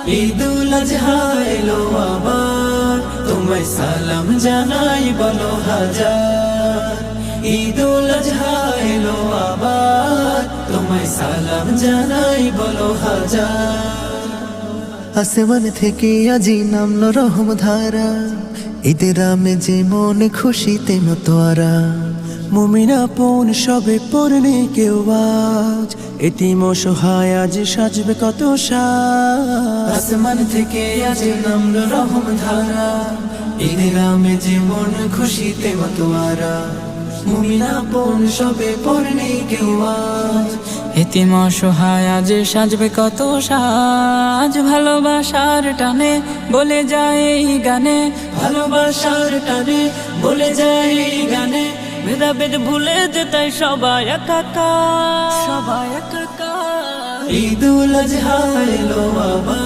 ঈদুল আজহা এলো আবার, তোমায় সালাম জানাই বলো হাজার। ঈদুল আজহা এলো আবার, তোমায় সালাম জানাই বলো হাজার। আসমান থেকে আজি নামলো রহম ধারা, ঈদের আমেজে মনে খুশিতে মতোয়ারা। মুমিন আপন সবে পড়নে কেউ আজ, এতিম অসহায় আজ সাজবে কত সাজ। আসমান থেকে আজ নামলো রহম ধারা, ঈদের আমেজে মন খুশিতে মতোয়ারা। মুমিন আপন সবে পড়নে কেউ আজ, এতিম অসহায় আজ সাজবে কত সাজ। ভালোবাসার টানে বলে যায় এই গানে, ভালোবাসার টানে বলে যায় এই গানে। ভেদাভেদ ভুলে যেতাই সবাই একাকার, সবাই একাকার। ঈদুল আজহা এলো আবার।